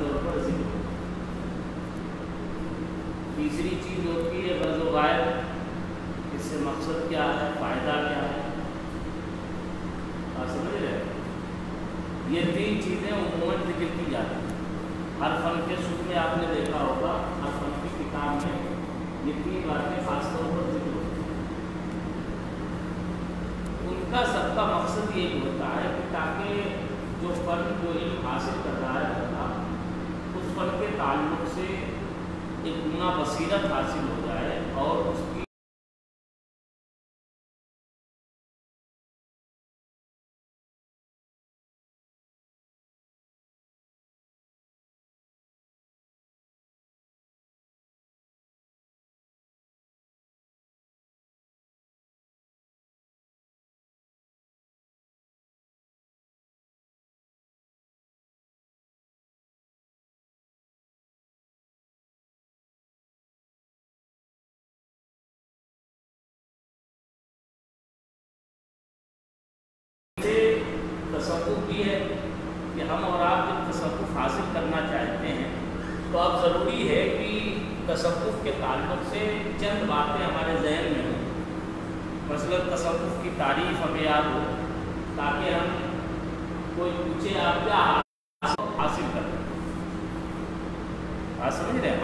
तौर पर जिक्र हो। तीसरी चीज़ होती है गर्ज़ व गायब, इससे मकसद क्या है, फ़ायदा क्या है, आप समझ रहे हैं। ये तीन चीज़ें उम्मूमन जिक्र की जाती हैं। हर फन के शुरू में आपने देखा होगा, हर फन की किताब में ये तीन बातें खासतौर पर जिक्र होती हैं। उनका सबका मकसद यही होता है कि ताकि जो फन जो इल्म हासिल कर रहा है बंदा, उस फन के ताल्लुक से एक गुना बसीरत हासिल हो जाए और उसकी तसव्वुफ भी है कि हम और आप जब तसव्वुफ हासिल करना चाहते हैं तो अब ज़रूरी है कि तसव्वुफ के ताल्लुक से चंद बातें हमारे जहन में हों। मसलन तसव्वुफ की तारीफ़ हमें याद हो, ताकि हम कोई पूछे आप क्या हासिल कर रहे हैं, आप समझ रहे हैं।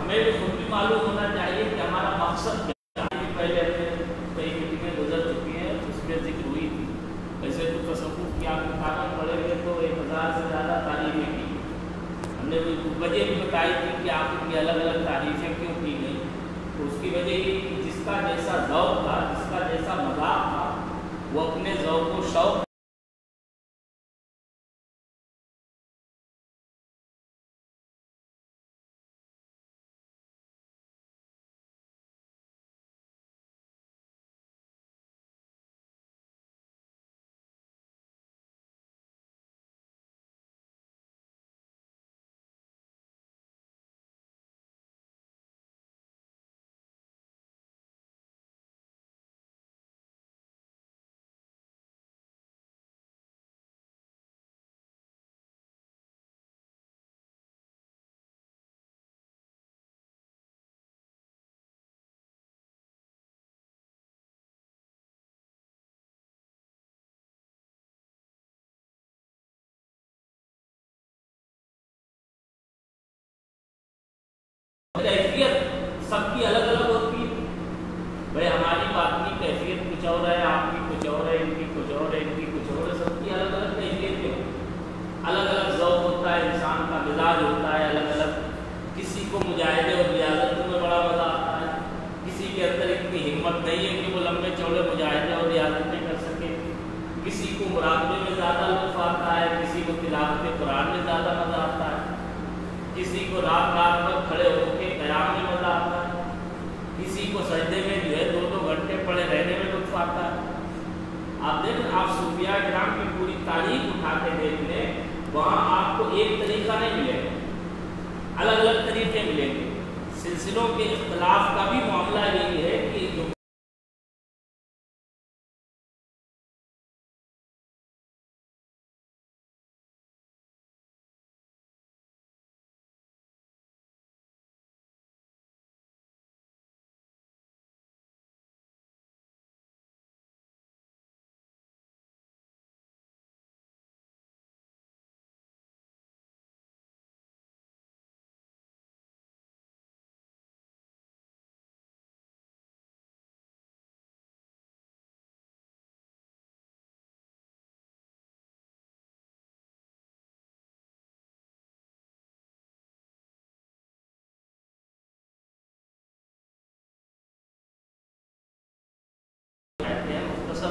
हमें भी खुद भी मालूम होना चाहिए कि हमारा मकसद क्या है। पहले अपने कई मीटिंगें गुजर चुकी हैं, उसमें जिक्र हुई थी। वैसे तो तसव्वुफ की आप किताबें पढ़ेंगे तो 1000 से ज़्यादा तारीफ़ें की। हमने वजह भी बताई थी कि आप इनकी अलग अलग तारीफ़ें क्यों की गई। तो उसकी वजह ये कि जिसका जैसा ज़ौक़ था, जिसका जैसा मज़ाक था, वो अपने ज़ौक़ व शौक़ कैफियत सबकी अलग अलग होती है। भाई हमारी बात की कैफियत कुछ और है, आपकी कुछ और है, इनकी कुछ और है, इनकी कुछ और है। सबकी अलग अलग कैफियतें होती हैं, अलग अलग ज़ौक़ होता है, इंसान का मिजाज होता है अलग अलग। किसी को मुजाहिदे और रियाज़त में बड़ा मज़ा आता है, किसी के अंदर इतनी हिम्मत नहीं है कि वो लंबे चौड़े मुजाहिदे और रियाज़तें कर सके। किसी को मुराक़बे में ज़्यादा लुत्फ़ आता है, किसी को तिलावत कुरान में ज़्यादा मज़ा आता है, किसी को रात रात भर खड़े होकर क़याम में मज़ा आता है, किसी को सजदे में जो है 2-2 घंटे पड़े रहने में लुत्फ़ आता है। आप देखें, आप सूफिया किराम की पूरी तारीख उठा के देख लें, वहाँ आपको एक तरीक़ा नहीं मिलेगा, अलग अलग तरीक़े मिलेंगे। सिलसिलों के इख्तिलाफ़ का भी मामला यही है कि जो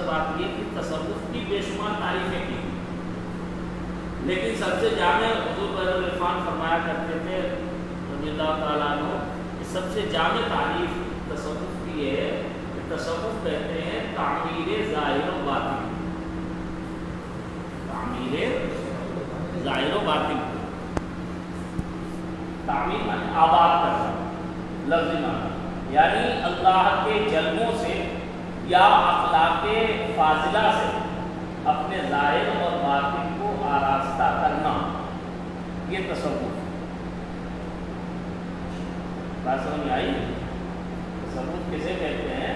बात ये कि तसव्वुफ की बेशुमार तारीफ़ें की, लेकिन सबसे जामे हुज़ूर बरर इरफ़ान फरमाया करते थे रज़ियल्लाहु तआला अन्हु कि सबसे जामे तारीफ़ तसव्वुफ की है कि तसव्वुफ कहते हैं तामीर ज़ाहिर व बातिन, तामीर ज़ाहिर व बातिन। तामीर माने आबाद करना, लफ्ज़ी माना, यानी अल्लाह के जल्मों से या अखलाक़े फाजिला से अपने ज़ाहिर और बातिन को आरास्ता करना, ये तसव्वुफ। बात समझ में आई? सबूत किसे कहते हैं?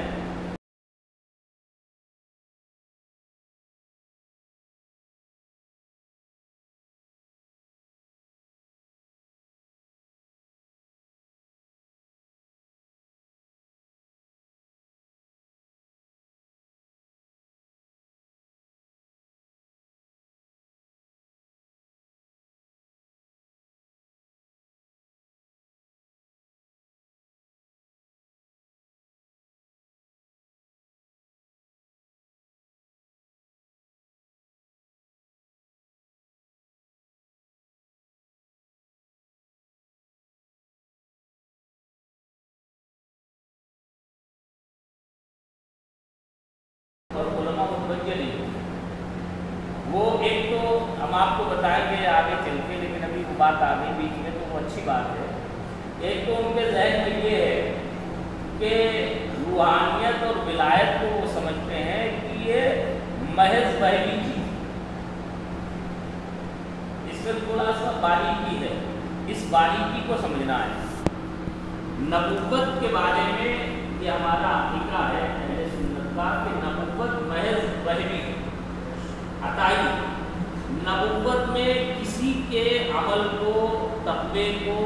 और उलमा मुतवज्जे नहीं, वो एक तो हम आपको बताएंगे आगे चल के, लेकिन अभी वो बात आ गई बीच में तो वो अच्छी बात है। एक तो उनके जहन में ये है कि रूहानियत और विलायत को वो समझते हैं कि ये महज वहमी चीज, इसमें थोड़ा सा बारीकी है, इस बारीकी को समझना है। नबूवत के बारे में ये हमारा अकीदा है अहले सुन्नत का कि नबूवत महज वहमी अताई, नबूवत में किसी के अमल को, तक़वे को,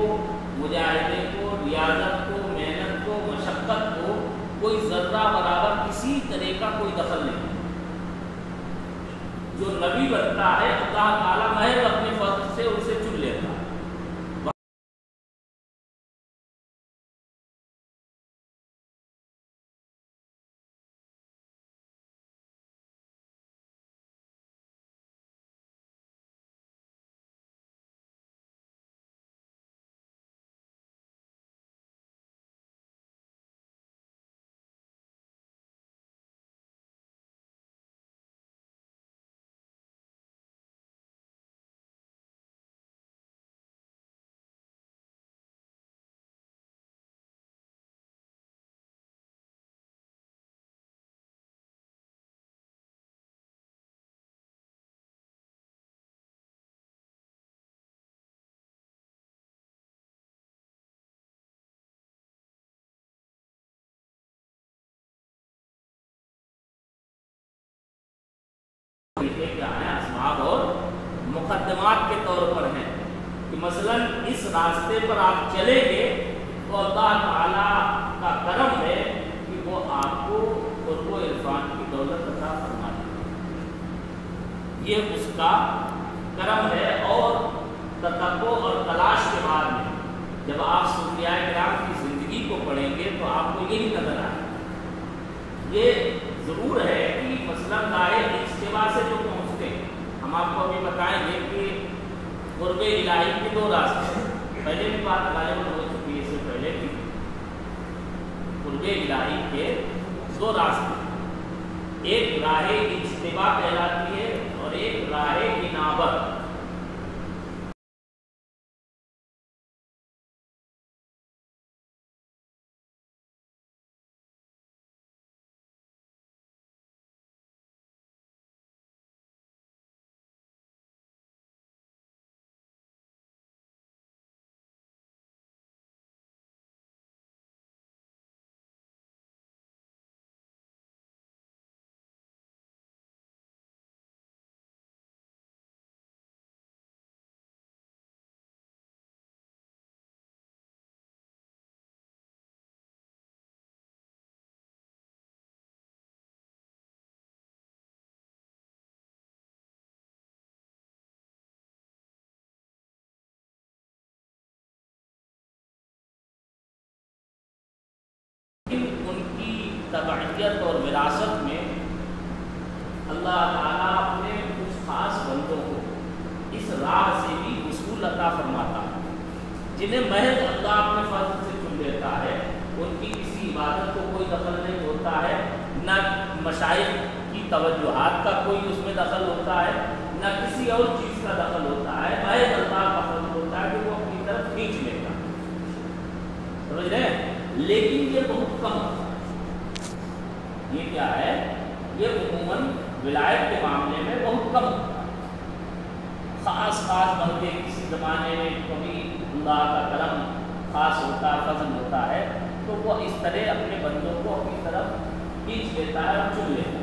मुजाहिदे को, रियाजत को, मेहनत को, मशक्क़त को कोई ज़र्रा बराबर किसी तरह का कोई दखल नहीं। जो नबी बनता है अल्लाह ताला महज अपने फज़ल से उसे चुन लेता है। क्या है असबाब और मुकद्दमात के तौर पर हैं कि मसलन इस रास्ते पर आप चलेंगे तो अल्लाह ताला का करम है कि वो आपको कुर्ब इरफान की दौलत अता फरमा देगा, ये उसका करम है। और ततब्बो और तलाश के बाद में जब आप सूफिया किराम की ज़िंदगी को पढ़ेंगे तो आपको यही नजर आए। ये ज़रूर है कि मसलन दाए इज्तिमा से जो पहुँचते हैं, हम आपको अभी बताएंगे कि कुर्ब इलाही के दो रास्ते, पहले भी बात गालिबन हो चुकी है, इससे पहले भी कुर्ब इलाही के दो रास्ते, एक राहे इज्तिमा कहलाती है और एक राहे इनाबत। उनकी तबइयत और विरासत में अल्लाह ताला अपने कुछ खास बंदों को इस राह से भी उसूल अता फरमाता है, जिन्हें महज अल्लाह अपने फजल से चुन लेता है। उनकी किसी इबादत को कोई दखल नहीं होता है, न मशाइख की तवज्जुहात का कोई उसमें दखल होता है, न किसी और चीज़ का दखल होता है। महज अल्लाह का फजल होता है कि वो अपनी तरफ खींच लेगा, समझ रहे हैं? लेकिन ये बहुत कम होता है। ये क्या है? ये उम्मन विलायत के मामले में बहुत कम होता है। खास बंदे किसी ज़माने में कभी अल्लाह का करम खास होता है, फजल होता है, तो वो इस तरह अपने बंदों को अपनी तरफ खींच लेता है और चुन लेता है।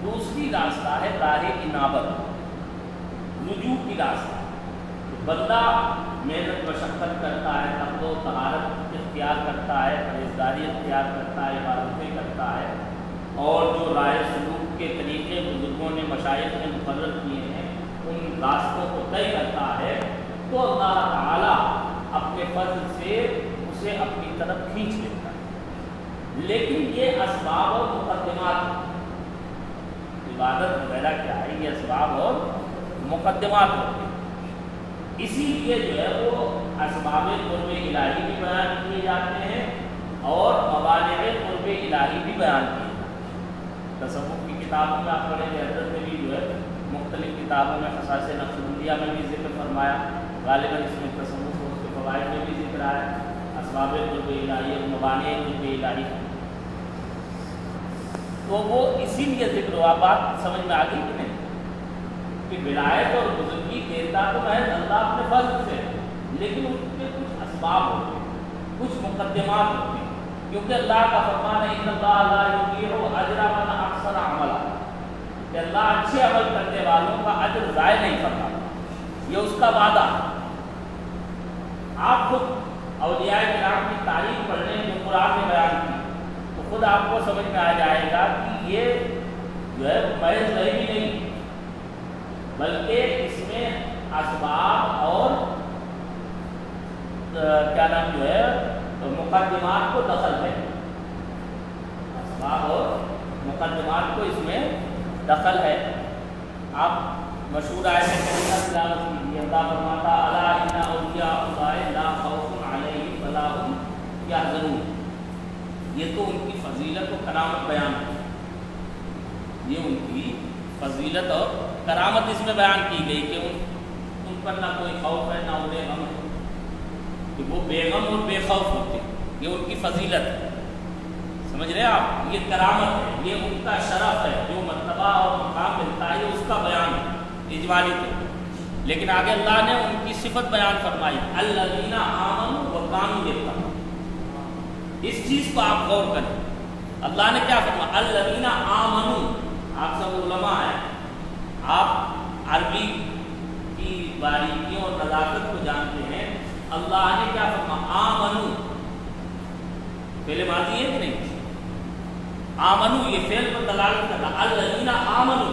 दूसरी रास्ता है राह इनाबत, रुजू की रास्ता। तो बंदा मेहनत मशक्क़त करता है, तक़वा तहारत इख्तियार करता है, परहेज़गारी इख्तियार करता है, इबादतें करता है, और जो राह सलूक के तरीक़े बुज़ुर्गों ने मशाइख़ ने मुक़र्रर किए हैं उन रास्तों को तय करता है, तो अल्लाह ताला अपने फज़ल से उसे अपनी तरफ खींच लेता है। लेकिन ये असबाब और मुक़द्दमात, इबादत वगैरह क्या है, ये असबाब और मुक़द्दमात होते हैं। इसीलिए जो है वो असबाब क़ुर्ब इलाही भी बयान किए जाते हैं और मवानिअ क़ुर्ब इलाही भी बयान किए जाते हैं। तसव्वुफ़ की किताबों में आप पढ़ेंगे, हज़रत ने भी जो है मुख्तलिफ़ किताबों में ख़सासे नक्शबंदिया में भी ज़िक्र फरमाया, गालिबन इसमें तसव्वुफ़ और उसके फ़वाइद में भी ज़िक्र आया, असबाब क़ुर्ब इलाही और मवानिअ क़ुर्ब इलाही। तो वो इसीलिए ज़िक्र हुआ। बात समझ में आ गई कि नहीं, कि विलायत और बुज़ुर्गी देता तो महज अल्लाह अपने फज़ल से, लेकिन उसके कुछ असबाब होते हैं, कुछ मुक़द्दमात होते हैं, क्योंकि अल्लाह का फरमान है इन्नल्लाह ला युज़ीअु अजरा मन अहसन अमला, कि अल्लाह अच्छे अमल करने वालों का अजर ज़ाय नहीं करता, ये उसका वादा। आप खुद औलिया किराम की तारीफ पढ़ने जो कुरान में बयान की, तो खुद आपको समझ में आ जाएगा कि ये जो है महज नहीं भी नहीं, बल्कि इसमें असबाब और क्या नाम जो है मुक़द्दमात को दखल है, असबाब और मुक़द्दमात को इसमें दखल है। आप मशहूर आयत करीमा तिलावत कीजिए, अल्लाह फरमाता अला इन्ना औलिया अल्लाह ला खौफुन अलैहिम वला हुम यहज़नून। ये तो उनकी फजीलत और करामत बयान है, ये उनकी फजीलत और करामत इसमें बयान की गई कि उन पर ना कोई खौफ है ना उन्हें गम है, कि वो बेगम और बेखौफ होते, ये उनकी फजीलत है। समझ रहे हैं आप, ये करामत है, ये उनका शरफ है, जो मर्तबा और मकाम मिलता है ये उसका बयान है इजमाली तो। लेकिन आगे अल्लाह ने उनकी सिफत बयान फरमाई, अल्लज़ीना आमनू व कानू यत्तक़ून। इस चीज़ को आप गौर करें, अल्लाह ने क्या फरमाया, अल्लज़ीना आमनू। आप सब उलमा हैं, आप अरबी की बारीकियों और नज़ाकत को जानते हैं। अल्लाह ने क्या फरमाया, आमनू, पहले माजी है कि नहीं, आमनू ये फेल पर दलालत कर रहा, अल्लज़ीना आमनू,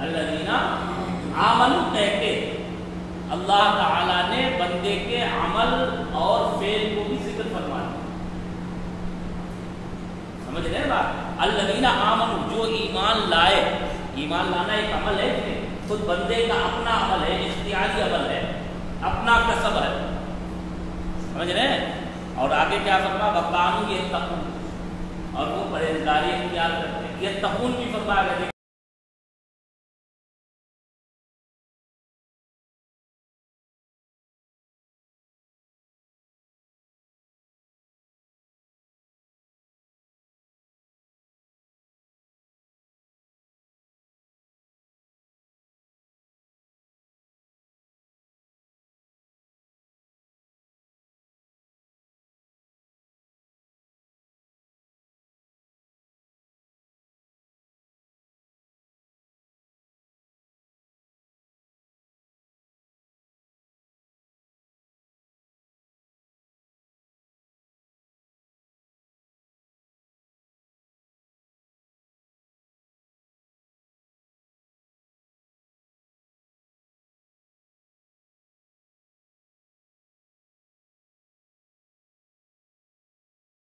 अल्लज़ीना आमनू कह के अल्लाह ताला ने बंदे के अमल और फेल को भी जिक्र फरमा दिया। समझ रहे हैं बात, अल्लज़ीना आमनू, जो ईमान लाए। ईमान लाना एक अमल है, खुद बंदे का अपना अमल है, इख्तियारी अमल है, अपना कसब है। समझ रहे हैं, और आगे क्या फरमा, वकानू यत्तक़ून, और वो परहेज़गारी इख्तियार करते हैं। यत्तक़ून भी फरमाया गया,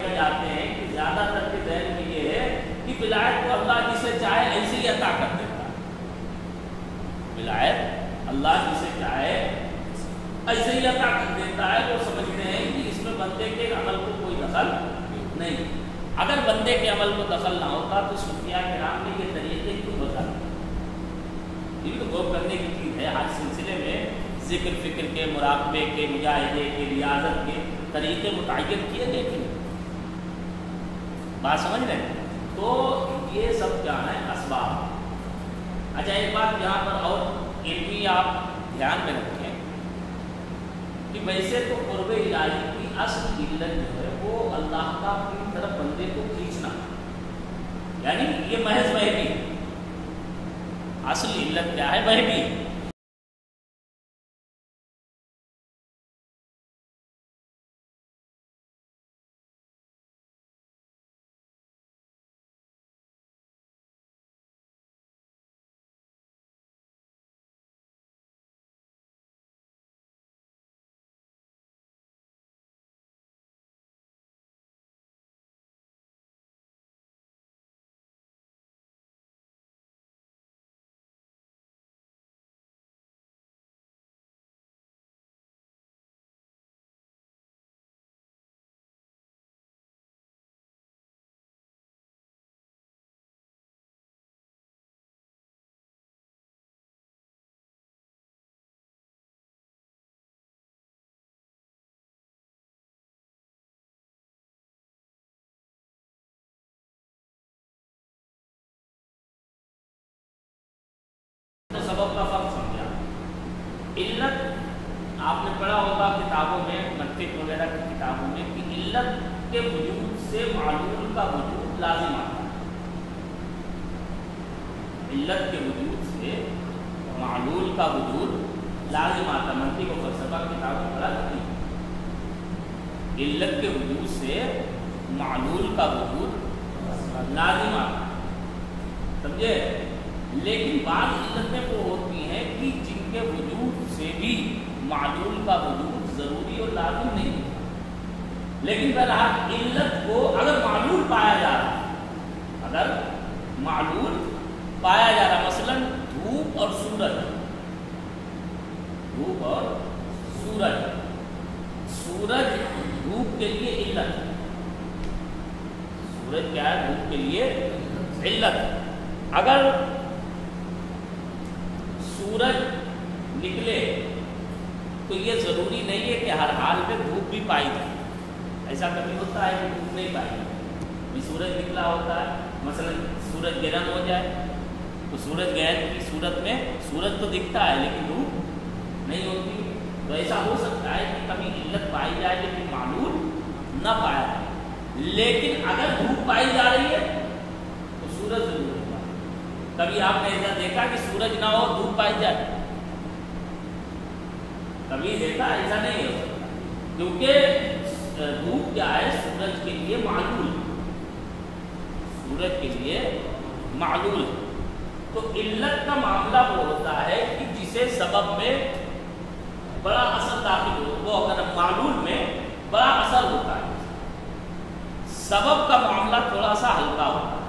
जाते हैं कि ज़्यादातर के ज़हन में ये है कि विलायत को अल्लाह जिसे चाहे ऐसे ही अता कर देता है। विलायत अल्लाह जिसे चाहे ऐसे ही अता कर देता है। वो समझते हैं कि इसमें बंदे के अमल को कोई दखल नहीं। अगर बंदे के अमल को दखल ना होता तो सूफिया किराम ने ये तरीक़े क्यों बता दिए। ये तो गौर करने की चीज़ है। हर सिलसिले में ज़िक्र फ़िक्र के, मुराक़बे के, मुजाहिदे के, रियाज़त के तरीक़े मुतय्यन किए गए थे। बात समझ रहे हैं? तो ये सब क्या है, असबाब। अच्छा, एक बात यहाँ पर और इल्मी आप ध्यान में रखें कि वैसे तो कुर्ब इलाही की असल इल्लत जो है वो अल्लाह का अपनी तरफ बंदे को खींचना, यानी ये महज वह भी असल इल्लत क्या है, वह भी तो सबब का फर्क समझा। इल्लत आपने पढ़ा होगा किताबों में, मंतिक वगैरह की किताबों में, कि इल्लत के वजूद से मालूल का वजूद लाजिम आता है। इल्लत के वजूद से मालूल का वजूद लाजिम आता। मंतिक और फलसफा किताब में पढ़ा नहीं, इल्लत के वजूद से मालूल का वजूद लाजिम आता, समझे। लेकिन बात इल्लतें वो होती हैं कि जिनके वजूद से भी मालूल का वजूद ज़रूरी और लाजिम नहीं है। लेकिन बहरहाल इल्लत को अगर मालूल पाया जा रहा, अगर मालूल पाया जा रहा, मसलन धूप और सूरज, धूप और सूरज, सूरज धूप के लिए इल्लत, सूरज क्या है, धूप के लिए इल्लत। अगर सूरज निकले तो ये ज़रूरी नहीं है कि हर हाल में धूप भी पाई जाए। ऐसा कभी होता है कि धूप नहीं पाई भी, सूरज निकला होता है, मसलन सूरज ग्रहण हो जाए तो सूरज ग्रहण की सूरत में सूरज तो दिखता है लेकिन धूप नहीं होती। तो ऐसा हो सकता है कि कभी इल्लत पाई जाए लेकिन मालूल न पाया जाए। लेकिन अगर धूप पाई जा रही है तो सूरज जरूर होगा। कभी आपने ऐसा देखा कि सूरज ना हो धूप पाई जाए? कभी देखा? ऐसा नहीं हो सकता, क्योंकि धूप क्या है, सूरज के लिए मालूल, सूरज के लिए मालूल। तो इल्लत का मामला वो होता है कि जिसे सबब में बड़ा असर दाखिल हो, वो अगर मालूल में बड़ा असर होता है। सबब का मामला थोड़ा सा हल्का होता है।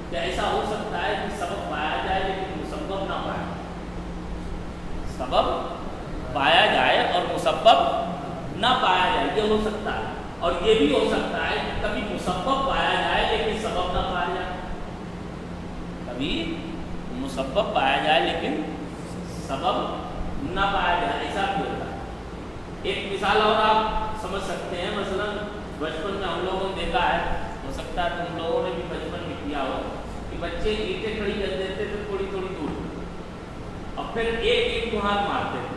क्या ऐसा हो सकता है कि सबब पाया जाए लेकिन मुसब्बब ना पाए? सबब पाया जाए और मुसब्बब ना पाया जाए, ये हो सकता है। और ये भी हो सकता है कि कभी मुसब्बब पाया जाए लेकिन सबब ना पाया जाए, कभी मुसब्बब पाया जाए लेकिन सबब ना पाया जाए, ऐसा भी होता है। एक मिसाल और आप समझ सकते हैं, मसलन बचपन में हम लोगों ने देखा है, हो सकता है तुम लोगों ने भी बचपन में किया हो, कि बच्चे ईंटें खड़ी कर देते थे थोड़ी थोड़ी दूर और फिर एक ईंट को हाथ मारते थे,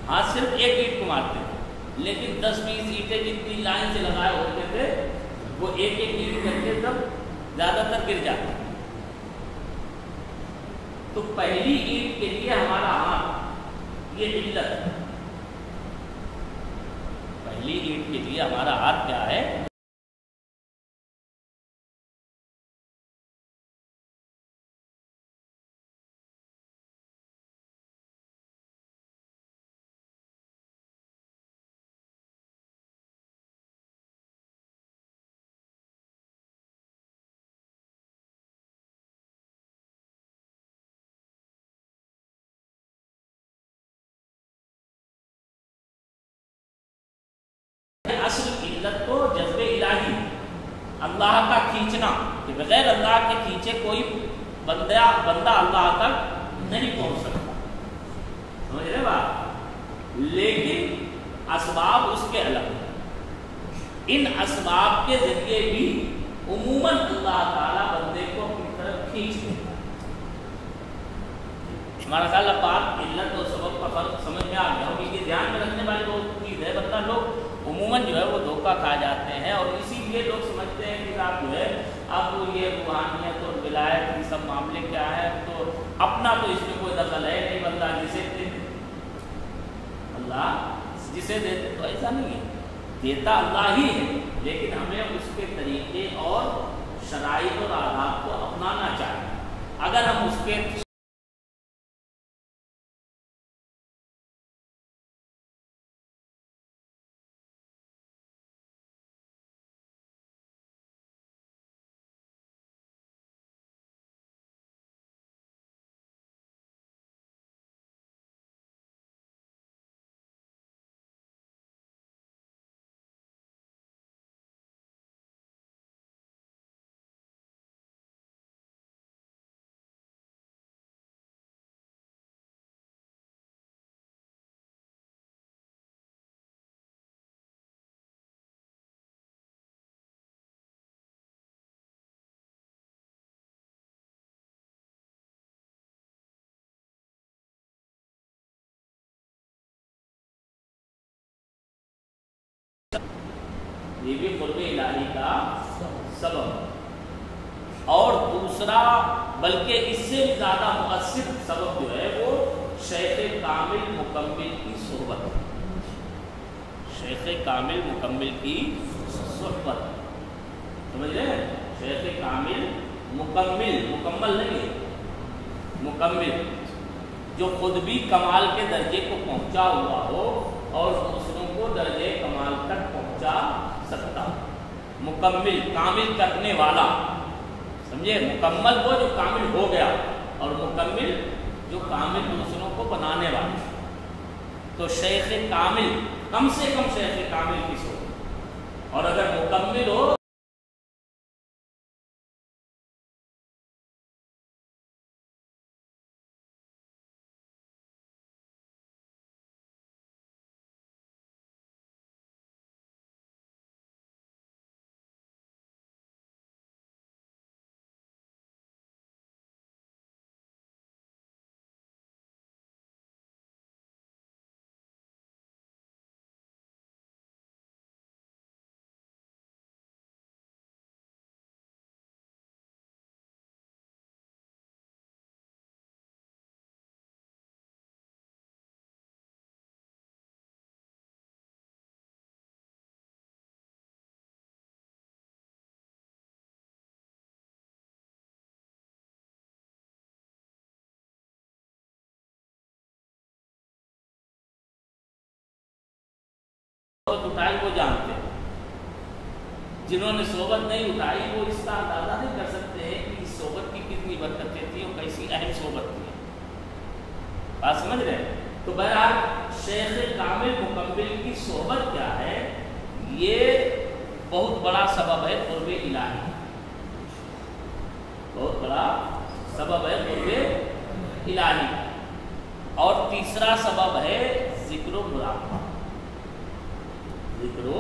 हाथ सिर्फ एक ईंट को मारते थे, लेकिन 10-20 ईंटें जितनी लाइन से लगाए होते थे वो एक एक ईंट करके तब ज्यादातर गिर जाते। तो पहली ईंट के लिए हमारा हाथ, ये इल्लत, पहली ईंट के लिए हमारा हाथ क्या है, असल इल्लत तो जज्बे इलाही, अल्लाह का खींचना, कि बगैर अल्लाह के खींचे कोई बंदा अल्लाह तक नहीं पहुंच सकता, समझ रहे बात। लेकिन असबाब उसके अलग हैं। इन असबाब के जरिए भी उमूमन अल्लाह ताला बंदे को अपनी तरफ खींच लेता है। हमारा ख्याल बात इल्लत और सबब का फर्क समझ में आ गया होगी। खा जाते हैं। और इसीलिए लोग समझते हैं कि आप जो है अब ये रूहानियत और विलायत ये सब मामले क्या है, तो अपना तो इसमें कोई दखल है नहीं, बंदा जिसे दे अल्लाह जिसे देते, तो ऐसा नहीं है, देता अल्लाह ही है, लेकिन हमें उसके तरीके और शराइत और आदाब को अपनाना चाहिए। अगर हम उसके ये भी कुर्ब इलाही का सबब। और दूसरा बल्कि इससे भी ज़्यादा मुअस्सिर सबब जो है वो शेख कामिल मुकम्मिल की सोहबत, शेख कामिल मुकम्मिल की सोहबत, समझ रहे हैं? शेख कामिल मुकम्मिल, मुकम्मल नहीं है, मुकम्मिल, जो खुद भी कमाल के दर्जे को पहुंचा हुआ हो और दूसरों को दर्जे कमाल तक पहुंचा सकता, मुकम्मिल, कामिल करने वाला, समझे? मुकम्मल वो जो कामिल हो गया, और मुकम्मिल जो कामिल दूसरों को बनाने वाला। तो शेख कामिल, कम से कम शेख कामिल की सोच, और अगर मुकम्मिल हो उठाई वो जानते हैं, जिन्होंने सोबत नहीं उठाई वो इसका अंदाजा नहीं कर सकते हैं कि इस सोबत की कितनी बरकतें थी और कैसी अहम सोबत थी। बात समझ रहे हैं? तो बहरहाल शेख कामिल मुकम्मिल की सोबत क्या है, ये बहुत बड़ा सबब है कुर्ब इलाही, बहुत बड़ा सबब है कुर्ब इलाही। और तीसरा सबब है जिक्र मुराक़बा, जिक्र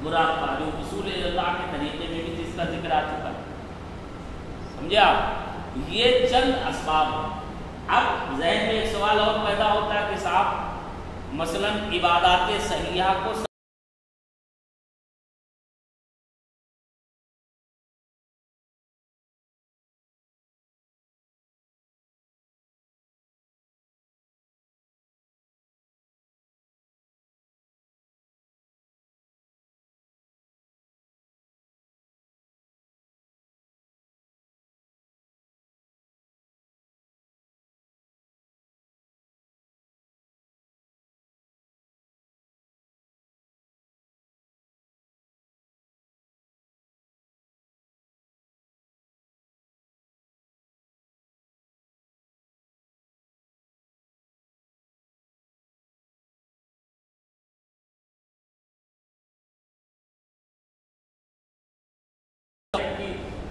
मुराक़बा, जो उसूल अल्लाह के तरीके में भी जिसका जिक्र आ चुका है, समझे आप? ये चंद असबाब हैं। अब ज़हन में एक सवाल और पैदा होता है कि साहब मसलन इबादात सहीहा को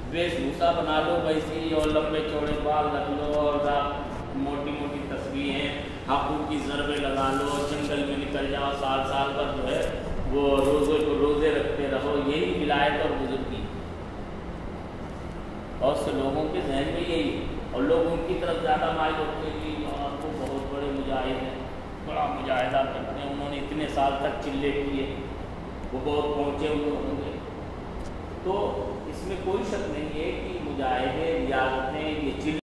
वेशभूषा बना लो वैसी, और लंबे चौड़े बाल रख लो, और मोटी मोटी तस्वीरें, हाथों की ज़रबे लगा लो, जंगल में निकल जाओ, साल साल भर जो है वो रोज़े को रोज़े रखते रहो, यही विलायत और बुजुर्गी बहुत से लोगों के जहन में यही। और लोग उनकी तरफ ज़्यादा माइल होते हैं कि आपको बहुत बड़े मुजाहिद हैं, बड़ा मुजाहिदा करते हैं, उन्होंने इतने साल तक चिल्ले किए, वो बहुत पहुँचे हुए होंगे। तो इसमें कोई शक नहीं है कि मुजाहिदे रियासतें ये चिल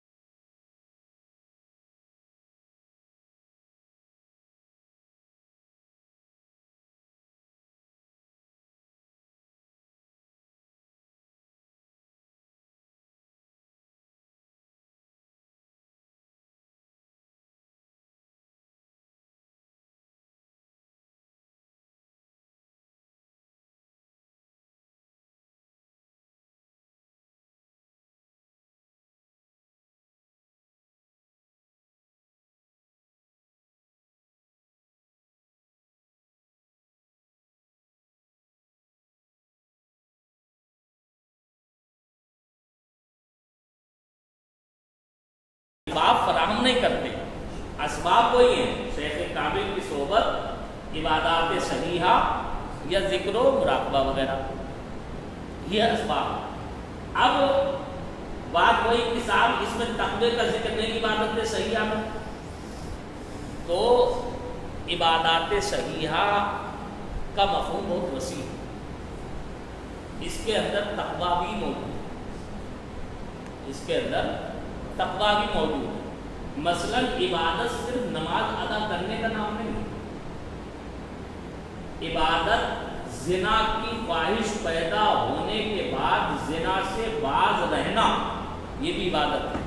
असबाब फराहम नहीं करते। असबाब वही हैं, शेख काबिल की सोहबत, इबादत सहीहा या जिक्र मुराकबा वगैरह, ये असबाब। अब बात वही कि साहब इसमें तकवे का जिक्र नहीं इबादत सहीहा में, तो इबादत सहीहा का मफहूम बहुत वसी है, इसके अंदर तकवा भी मौजूद है, इसके अंदर तकवा भी मौजूद है। मसलन इबादत सिर्फ नमाज अदा करने का नाम नहीं है, इबादत जिना की ख्वाहिश पैदा होने के बाद जिना से बाज रहना, ये भी इबादत है।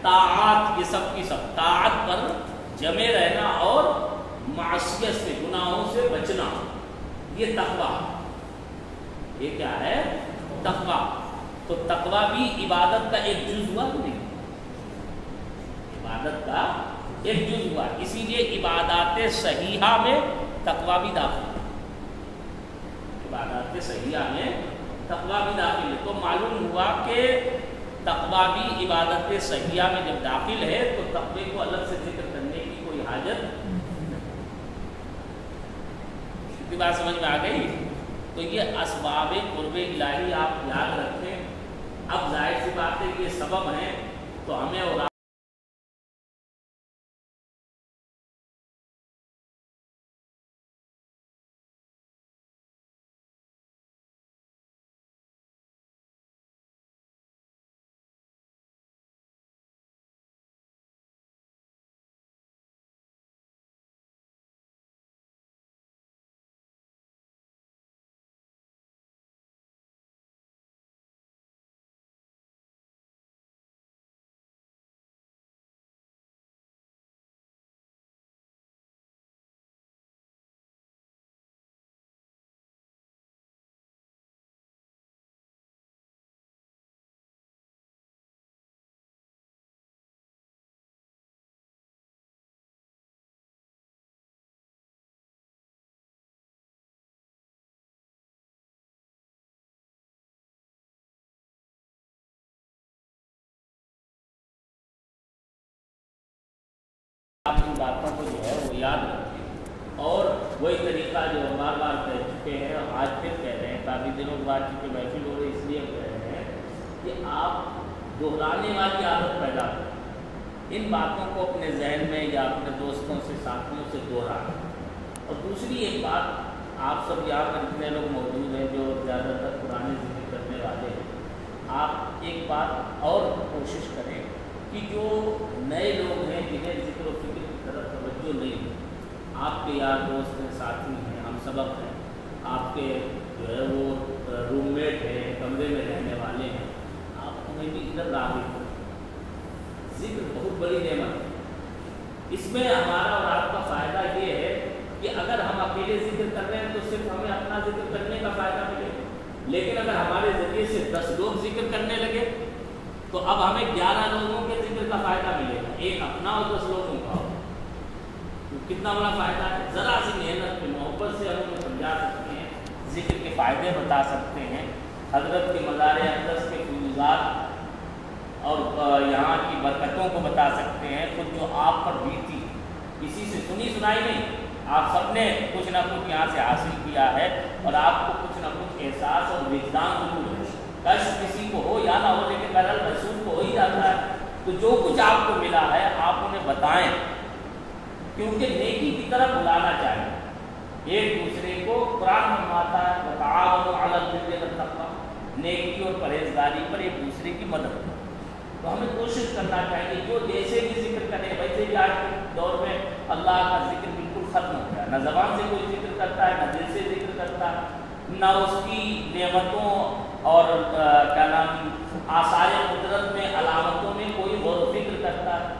ताआत, ये सब की सब ताआत पर जमे रहना और मासियत से, गुनाहों से बचना, ये तकवा। ये क्या है? तकवा। तो तकवा भी इबादत का एक जुज़ हुआ कि नहीं? इबादत का एक जुज़ हुआ, इसीलिए इबादत सहीहा में तकवा भी दाखिल है। इबादत सहीहा में तकवा भी दाखिल है। तो मालूम हुआ कि तकवा भी इबादत सहीहा में जब दाखिल है तो तकवे को अलग से जिक्र करने की कोई हाजत नहीं। बात समझ में आ गई? तो ये असबाब कुर्ब इलाही आप याद रखें। अब जाहिर सी बात है ये सबब हैं, तो हमें और आप इन बातों को जो है वो याद रखें। और वही तरीका जो हम बार बार कह चुके हैं, आज फिर कह रहे हैं, काफ़ी दिनों के बाद चूँकि महफिल हो रही इसलिए कह रहे हैं कि आप दोहराने वाली आदत पैदा करें। इन बातों को अपने जहन में या अपने दोस्तों से, साथियों से दोहराएं। और दूसरी एक बात, आप सब यहाँ पर इतने लोग मौजूद हैं जो ज़्यादातर पुराने जिक्र करने वाले हैं, आप एक बात और कोशिश करें कि जो नए लोग हैं जिन्हें जिक्र व फिक्र की तरफ तवज्जो नहीं है, आपके यार दोस्त हैं, साथी हैं, हम सबक हैं, आपके जो है वो रूममेट है, कमरे में रहने वाले हैं, आप उन्हें भी इधर राग़िब करें। जिक्र बहुत बड़ी नेमत है। इसमें हमारा और आपका फ़ायदा ये है कि अगर हम अकेले जिक्र कर रहे हैं तो सिर्फ हमें अपना जिक्र करने का फ़ायदा मिलेगा, लेकिन अगर हमारे ज़रिए से 10 लोग जिक्र करने लगे तो अब हमें 11 लोगों के जिक्र का फ़ायदा मिलेगा, एक अपना और 10 लोगों का। तो कितना बड़ा फ़ायदा है। ज़रा सी मेहनत पे मोहब्बत से हम उन्हें समझा सकते हैं, जिक्र के फ़ायदे बता सकते हैं, हज़रत के मज़ार अक़दस के फ़ुज़ूलात और यहाँ की बरकतों को बता सकते हैं। खुद जो आप पर बीती किसी से सुनी सुनाई नहीं, आप सबने कुछ ना कुछ यहाँ से हासिल किया है और आपको कुछ ना कुछ एहसास और विजदान जरूर है। कष्ट किसी को हो या ना हो, लेकिन बहरहाल महसूस तो हो ही जाता है। तो जो कुछ आपको मिला है आप उन्हें बताएं, क्योंकि नेकी की तरफ बुलाना चाहिए। एक दूसरे को कुरान फरमाता है वतआवनु अलल बिर्रि वत्तक़वा, नेकी और परहेजगारी पर एक दूसरे की मदद करो। तो हमें कोशिश करना चाहिए जो जैसे भी जिक्र करें, वैसे भी आज के दौर में अल्लाह का जिक्र बिल्कुल ख़त्म हो गया। न ज़बान से कोई जिक्र करता है, न दिल से जिक्र करता है, न उसकी नेमतों और क्या नाम आसार कुदरत में अलामतों में कोई गौर व फिक्र करता है।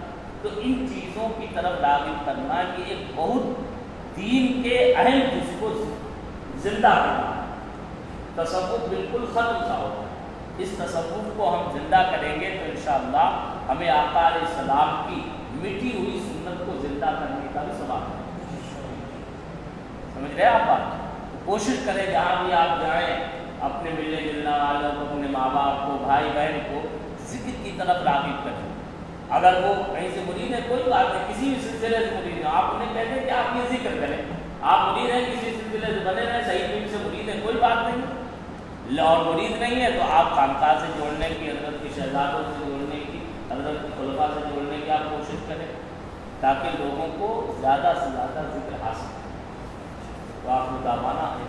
तो इन चीज़ों की तरफ राग़िब करना कि एक बहुत दीन के अहम हिस्से को जिंदा करना है। तसव्वुफ़ बिल्कुल ख़त्म सा होगा। इस तसव्वुफ़ को हम जिंदा करेंगे तो इंशाअल्लाह हमें आका अलैहिस्सलाम की मिटी हुई सुन्नत को जिंदा करने का भी सवाब है। समझ रहे आप बात? तो कोशिश करें जहाँ भी आप जाएँ, अपने मिलने जुलने वालों को, अपने माँ बाप को, भाई बहन को ज़िक्र की तरफ राग़िब करें। अगर वो कहीं से मुरीद है कोई बात नहीं, किसी भी सिलसिले से मुरीद है, आप उन्हें कहते हैं कि आप ये जिक्र करें। आप मुरीद हैं, किसी सिलसिले से बने रहें, सही पीर से मुरीद है, कोई बात नहीं। और मुरीद नहीं है तो आप खानका से जोड़ने की, हज़रत की शहज़ादों से जोड़ने की, हज़रत की खुलफा से जोड़ने की आप कोशिश करें, ताकि लोगों को ज़्यादा से ज़्यादा जिक्र हासिल हो। तो आप दावाना है।